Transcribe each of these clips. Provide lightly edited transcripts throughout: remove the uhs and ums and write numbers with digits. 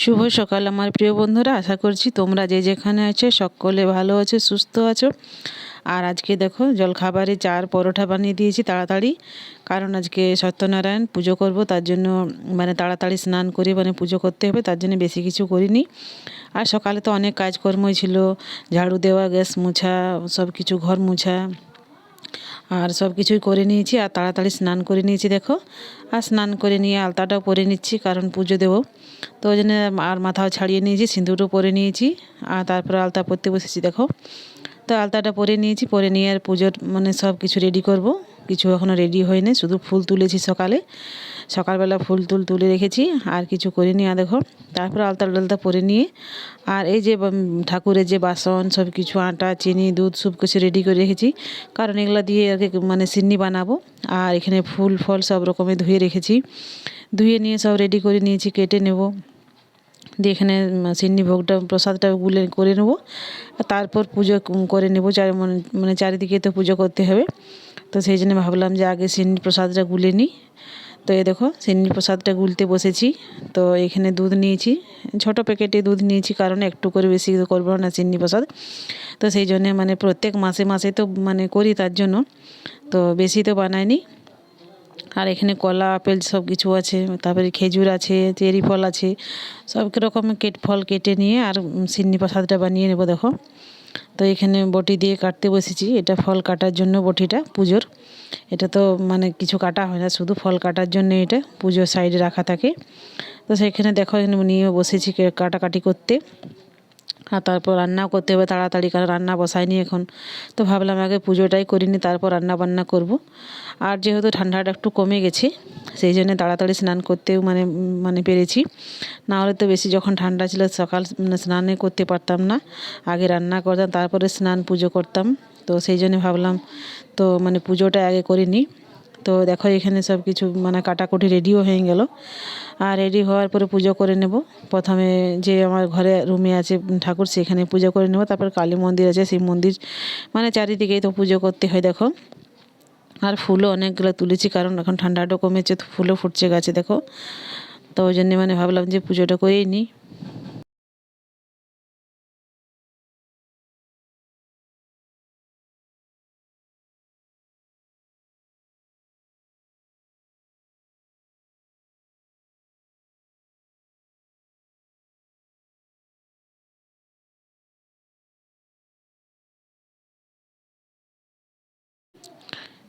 শুভ সকাল আমার প্রিয় বন্ধুরা, আশা করছি তোমরা যে যেখানে আছো সকলে ভালো আছো, সুস্থ আছো। আর আজকে দেখো জলখাবারে চার পরোটা বানিয়ে দিয়েছি তাড়াতাড়ি, কারণ আজকে সত্যনারায়ণ পুজো করব, তার জন্য তাড়াতাড়ি স্নান করে পুজো করতে হবে, তার জন্য বেশি কিছু করিনি। আর সকালে তো অনেক কাজকর্মই ছিল, ঝাড়ু দেওয়া, গ্যাস মোছা, সব কিছু ঘর মোছা, আর সব কিছুই করে নিয়েছি। আর তাড়াতাড়ি স্নান করে নিয়েছি দেখো। আর স্নান করে নিয়ে আলতাটাও পরে নিচ্ছি, কারণ পুজো দেবো, তো ওই জন্য আর মাথাও ছাড়িয়ে নিয়েছি, সিঁদুরও পরে নিয়েছি। আর তারপরে আলতা পরতে বসেছি দেখো। তো আলতাটা পরে নিয়েছি, পরে নিয়ে আর পুজোর সব কিছু রেডি করব। কিছু এখনও রেডি হয়নি, শুধু ফুল তুলেছি সকালবেলা ফুল তুলে রেখেছি, আর কিছু করিনি। আর দেখো তারপরে আলতা টালতা পরে নিয়ে আর এই যে ঠাকুরের যে বাসন সব কিছু, আটা, চিনি, দুধ সব কিছু রেডি করে রেখেছি, কারণ এগুলো দিয়ে আর কি সিন্নি বানাবো। আর এখানে ফুল ফল সব রকমের ধুয়ে রেখেছি, ধুয়ে নিয়ে সব রেডি করে নিয়েছি, কেটে নেব। দিয়ে এখানে সিন্নি ভোগটা প্রসাদটা করে নেব। আর তারপর পুজো করে নেব, চারিদিকে তো পুজো করতে হবে। তো সেই জন্য ভাবলাম যে আগে সিন্নি প্রসাদটা গুলে নিই। তো এই দেখো সিন্নি প্রসাদটা গুলতে বসেছি। তো এখানে দুধ নিয়েছি, ছোটো প্যাকেটে দুধ নিয়েছি, কারণ একটু করে বেশি করবো না সিন্নি প্রসাদ। তো সেই জন্যে প্রত্যেক মাসে মাসে তো করি, তার জন্য তো বেশি তো বানাইনি। আর এখানে কলা, আপেল সব কিছু আছে, তারপরে খেজুর আছে, চেরি ফল আছে, সব রকমের ফল কেটে নিয়ে আর সিন্নি প্রসাদটা বানিয়ে নেব দেখো। তো এখানে বটি দিয়ে কাটতে বসেছি, এটা ফল কাটার জন্য বটিটা পুজোর। এটা তো কিছু কাটা হয় না, শুধু ফল কাটার জন্য এটা পুজোর সাইডে রাখা থাকে। তো সেখানে দেখো এখানে নিয়ে বসেছি কাটাকাটি করতে। আর তারপর রান্নাও করতে হবে তাড়াতাড়ি, কারণ রান্না বসাইনি এখন। তো ভাবলাম আগে পুজোটাই করিনি, তারপর রান্না বান্না করব। আর যেহেতু ঠান্ডাটা একটু কমে গেছে, সেই জন্য তাড়াতাড়ি স্নান করতেও পেরেছি। না হলে তো বেশি যখন ঠান্ডা ছিল সকাল স্নানে করতে পারতাম না, আগে রান্না করতাম তারপরে স্নান পুজো করতাম। তো সেই জন্য ভাবলাম তো পুজোটা আগে করিনি। তো দেখো এখানে সব কিছু কাটাকুটি রেডিও হয়ে গেল। আর রেডি হওয়ার পরে পুজো করে নেব। প্রথমে যে আমার ঘরে রুমে আছে ঠাকুর, সেখানে পুজো করে নেব। তারপর কালী মন্দির আছে, শিব মন্দির, চারিদিকেই তো পুজো করতে হয় দেখো। আর ফুলও অনেকগুলো তুলেছি, কারণ এখন ঠান্ডাটা কমেছে, তো ফুলও ফুটছে গাছে দেখো। তো ওই জন্যে ভাবলাম যে পুজোটা করেই নিই।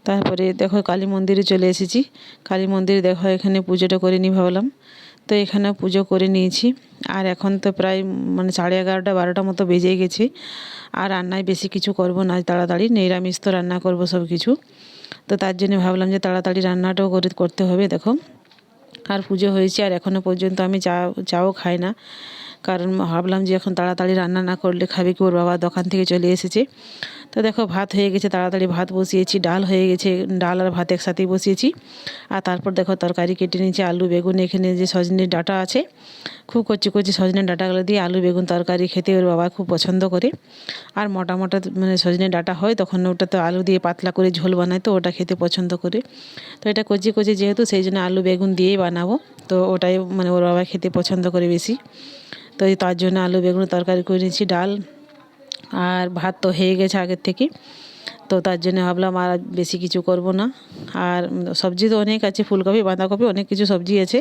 তারপরে দেখো কালী মন্দিরে চলে এসেছি। কালী মন্দিরে দেখো এখানে পুজোটা করে নিই ভাবলাম। তো এখানে পুজো করে নিয়েছি। আর এখন তো প্রায় 11:30 12টা মতো বেজেই গেছে। আর রান্নায় বেশি কিছু করব না, তাড়াতাড়ি নিরামিষ তো রান্না করব সব কিছু। তো তার জন্য ভাবলাম যে তাড়াতাড়ি রান্নাটাও করতে হবে দেখো। আর পুজো হয়েছে, আর এখনও পর্যন্ত আমি চাও খাই না, কারণ ভাবলাম যে এখন তাড়াতাড়ি রান্না না করলে খাবে কি, ওর বাবা দোকান থেকে চলে এসেছে। তো দেখো ভাত হয়ে গেছে, তাড়াতাড়ি ভাত বসিয়েছি, ডাল হয়ে গেছে, ডাল আর ভাত একসাথেই বসিয়েছি। আর তারপর দেখো তরকারি কেটে নিয়েছি, আলু বেগুন, এখানে যে সজনের ডাঁটা আছে, খুব কচি কচি সজনের ডাঁটাগুলো দিয়ে আলু বেগুন তরকারি খেতে ওর বাবা খুব পছন্দ করে। আর মোটা মোটা সজনের ডাঁটা হয়, তখন ওটা তো আলু দিয়ে পাতলা করে ঝোল বানায়, তো ওটা খেতে পছন্দ করে। তো এটা কচি কচি যেহেতু, সেই জন্য আলু বেগুন দিয়েই বানাবো। তো ওটাই ওর বাবা খেতে পছন্দ করে বেশি। তো তার জন্য আলু বেগুন তরকারি করে নিয়েছি, ডাল আর ভাত তো হয়ে গেছে আগের থেকে। তো তার জন্য ভাবলাম আর বেশি কিছু করব না। আর সবজি তো অনেক আছে, ফুলকপি, বাঁধাকপি, অনেক কিছু সবজি আছে।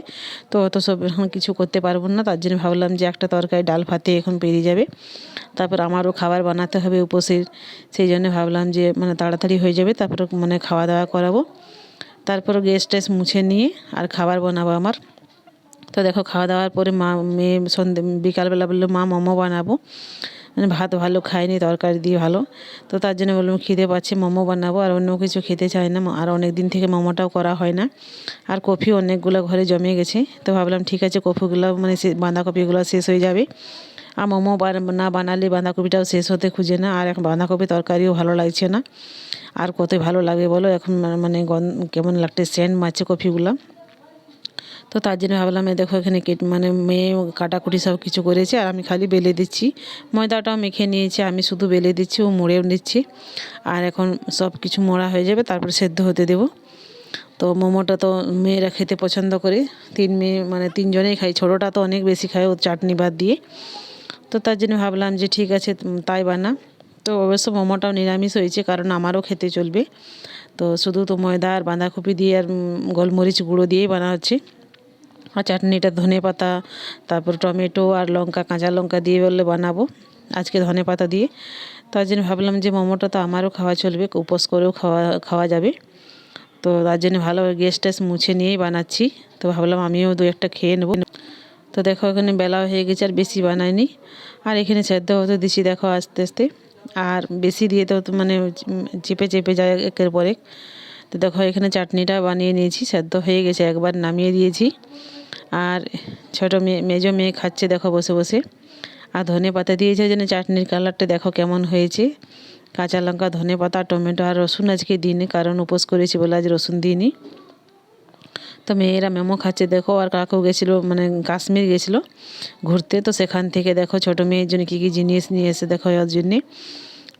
তো অত সব এখন কিছু করতে পারবো না, তার জন্য ভাবলাম যে একটা তরকারি ডাল ভাতে এখন পেরিয়ে যাবে। তারপর আমারও খাবার বানাতে হবে উপোসের, সেই জন্য ভাবলাম যে তাড়াতাড়ি হয়ে যাবে, তারপর খাওয়া দাওয়া করাবো। তারপর গ্যাস ট্যাস মুছে নিয়ে আর খাবার বানাবো আমার। তো দেখো খাওয়া দাওয়ার পরে মেয়ে বিকালবেলা বললো মা মোমো বানাবো, ভাত ভালো খায়নি তরকারি দিয়ে ভালো। তো তার জন্য বললাম খিদে পাচ্ছে, মোমো বানাবো, আর অন্য কিছু খেতে চায় না, আর অনেক দিন থেকে মোমোটাও করা হয় না। আর কফি অনেকগুলো ঘরে জমে গেছে, তো ভাবলাম ঠিক আছে কফিগুলো বাঁধাকপিগুলো শেষ হয়ে যাবে। আর মোমো না বানালে বাঁধাকপিটাও শেষ হতে খুঁজে না, আর এখন বাঁধাকপি তরকারিও ভালো লাগছে না। আর কত ভালো লাগে বলো, এখন কেমন লাগছে, সেন্ট মারছে কফিগুলো। তো তার জন্য ভাবলাম দেখো এখানে মেয়ে কাটাকুটি সব কিছু করেছে, আর আমি খালি বেলে দিচ্ছি। ময়দাটাও মেখে নিয়েছে, আমি শুধু বেলে দিচ্ছি, ও মুড়েও নিচ্ছি। আর এখন সব কিছু মোড়া হয়ে যাবে, তারপরে সেদ্ধ হতে দেবো। তো তো মোমোটা তো মেয়েরা খেতে পছন্দ করে, তিন মেয়ে মানে তিনজনেই খাই, ছোটোটা তো অনেক বেশি খায় ও চাটনি বাদ দিয়ে। তো তার জন্য ভাবলাম যে ঠিক আছে তাই বানা। তো অবশ্য মোমোটাও নিরামিষ হয়েছে, কারণ আমারও খেতে চলবে। তো শুধু তো ময়দা আর বাঁধাকপি দিয়ে আর গোলমরিচ গুঁড়ো দিয়েই বানা হচ্ছে। আর চাটনিটা ধনেপাতা, তারপর টমেটো আর লঙ্কা, কাঁচা লঙ্কা দিয়ে বললে বানাবো, আজকে ধনেপাতা দিয়ে। তার জন্য ভাবলাম যে মোমোটা তো আমারও খাওয়া চলবে, উপোস করেও খাওয়া খাওয়া যাবে। তো তার জন্য ভালো গ্যাস ট্যাস মুছে নিয়েই বানাচ্ছি। তো ভাবলাম আমিও দু একটা খেয়ে নেবো। তো দেখো এখানে বেলা হয়ে গেছে, আর বেশি বানাইনি। আর এখানে সেদ্ধ হতে দিছি দেখো আস্তে আস্তে। আর বেশি দিয়ে তো মানে চেপে চেপে যায় একের পর এক। তো দেখো এখানে চাটনিটা বানিয়ে নিয়েছি, সেদ্ধ হয়ে গেছে, একবার নামিয়ে দিয়েছি। আর ছোটো মেজো মেয়ে খাচ্ছে দেখো বসে বসে। আর ধনেপাতা দিয়েছে, ওই জন্য চাটনির কালারটা দেখো কেমন হয়েছে। কাঁচা লঙ্কা, ধনেপাতা, টমেটো আর রসুন আজকে দিইনি, কারণ উপোস করেছি বলে আজ রসুন দিইনি। তো মেয়েরা মেমো খাচ্ছে দেখো। আর কাকু গেছিলো মানে কাশ্মীর গেছিলো ঘুরতে, তো সেখান থেকে দেখো ছোটো মেয়ের জন্য কী কী জিনিস নিয়ে এসে দেখো ওর জন্যে।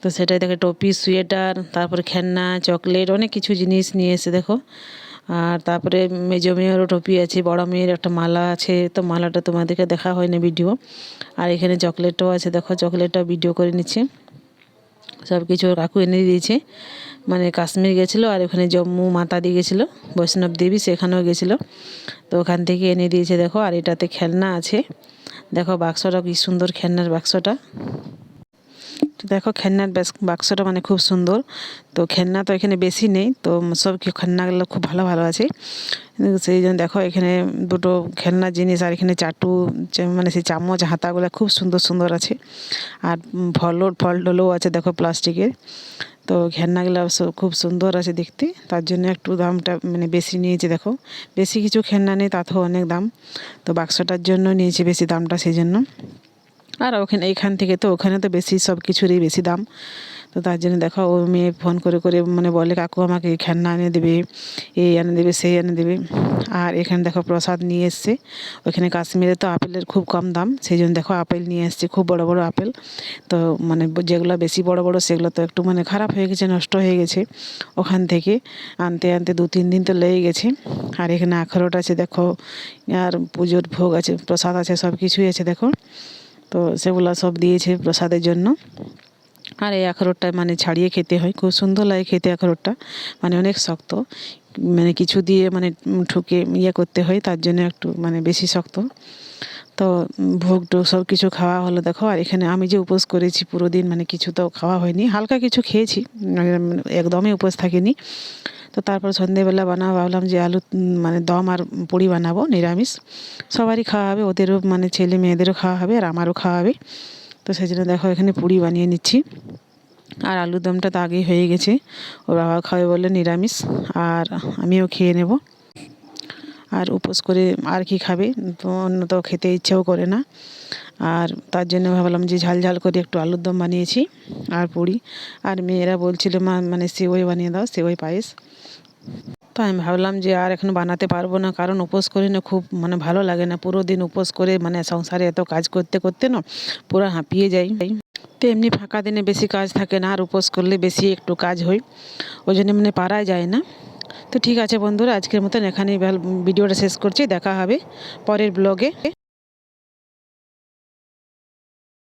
তো সেটাই দেখো টপি, সোয়েটার, তারপরে খেলনা, চকলেট, অনেক কিছু জিনিস নিয়ে এসে দেখো। আর তারপরে মেজো মেয়েরও টপি আছে, বড় মেয়ের একটা মালা আছে, তো মালাটা তোমাদেরকে দেখা হয়নি ভিডিও। আর এখানে চকলেটও আছে দেখো, চকলেটটা ভিডিও করে নিচ্ছে। সব কিছু কাকু এনে দিয়েছে, মানে কাশ্মীর গেছিলো আর ওখানে জম্মু মাতা দিয়ে গেছিলো, বৈষ্ণব দেবী, সেখানেও গেছিলো। তো ওখান থেকে এনে দিয়েছে দেখো। আর এটাতে খেলনা আছে দেখো, বাক্সটা কি সুন্দর, খেলনার বাক্সটা। তো দেখো খেলনার বাক্সটা মানে খুব সুন্দর। তো খেলনা তো এখানে বেশি নেই, তো সব খেলনাগুলো খুব ভালো ভালো আছে। সেই জন্য দেখো এখানে দুটো খেলনার জিনিস, আর এখানে চাটু মানে সেই চামচ হাতাগুলো খুব সুন্দর সুন্দর আছে। আর ফল ডলও আছে দেখো প্লাস্টিকের। তো খেলনাগুলো খুব সুন্দর আছে দেখতে, তার জন্য একটু দামটা মানে বেশি নিয়েছে দেখো। বেশি কিছু খেলনা নেই, তাতেও অনেক দাম। তো বাক্সটার জন্য নিয়েছে বেশি দামটা, সেই জন্য। আর ওখানে এইখান থেকে তো ওখানে তো বেশি, সব কিছুরই বেশি দাম। তো তার জন্য দেখো ও মেয়ে ফোন করে করে মানে বলে কাকু আমাকে এই খেলনা এনে দেবে, এই এনে দেবে, সেই এনে দেবে। আর এখানে দেখো প্রসাদ নিয়ে এসছে। ওইখানে কাশ্মীরে তো আপেলের খুব কম দাম, সেই জন্য দেখো আপেল নিয়ে এসছে, খুব বড় বড় আপেল। তো মানে যেগুলো বেশি বড় বড় সেগুলো তো একটু মানে খারাপ হয়ে গেছে, নষ্ট হয়ে গেছে। ওখান থেকে আনতে আনতে 2-3 দিন তো লেগে গেছে। আর এখানে আখরোট আছে দেখো, আর পুজোর ভোগ আছে, প্রসাদ আছে, সব কিছুই আছে দেখো। তো সেগুলো সব দিয়েছে প্রসাদের জন্য। আর এই আখরোটটা মানে ছাড়িয়ে খেতে হয়, খুব সুন্দর লাগে খেতে আখরোটটা, মানে অনেক শক্ত, মানে কিছু দিয়ে মানে ঠুকে করতে হয়, তার জন্য একটু মানে বেশি শক্ত। তো ভোগ টোগ সব কিছু খাওয়া হলো দেখো। আর এখানে আমি যে উপোস করেছি পুরো দিন মানে কিছু তো খাওয়া হয়নি, হালকা কিছু খেয়েছি, মানে একদমই উপোস থাকিনি। তো তারপর সন্ধেবেলা ভাবলাম যে আলু মানে দম আর পুরি বানাবো নিরামিষ, সবারই খাওয়া হবে, ওদেরও মানে ছেলে মেয়েদেরও খাওয়া হবে আর আমারও খাওয়া হবে। তো সেই জন্য দেখো এখানে পুরি বানিয়ে নিচ্ছি। আর আলুর দমটা তো আগেই হয়ে গেছে, ওর বাবা খাবে বলে নিরামিষ, আর আমিও খেয়ে নেব। আর উপোস করে আর কি খাবে, তো অন্য তো খেতে ইচ্ছেও করে না। আর তার জন্য ভাবলাম যে ঝাল ঝাল করে একটু আলুর দম বানিয়েছি আর পুরি। আর মেয়েরা বলছিল মা মানে সেওই বানিয়ে দাও, সেওই পায়েস। তো আমি ভাবলাম যে আর এখন বানাতে পারবো না, কারণ উপোস করে না খুব মানে ভালো লাগে না, পুরো দিন উপোস করে মানে সংসারে এত কাজ করতে করতে না পুরো হাঁপিয়ে যাই। তো এমনি ফাঁকা দিনে বেশি কাজ থাকে না, আর উপোস করলে বেশি একটু কাজ হয়, ওই জন্য মানে পারা যায় না। তো ঠিক আছে বন্ধুরা, আজকের মতন এখানেই ভিডিওটা শেষ করছি, দেখা হবে পরের ব্লগে।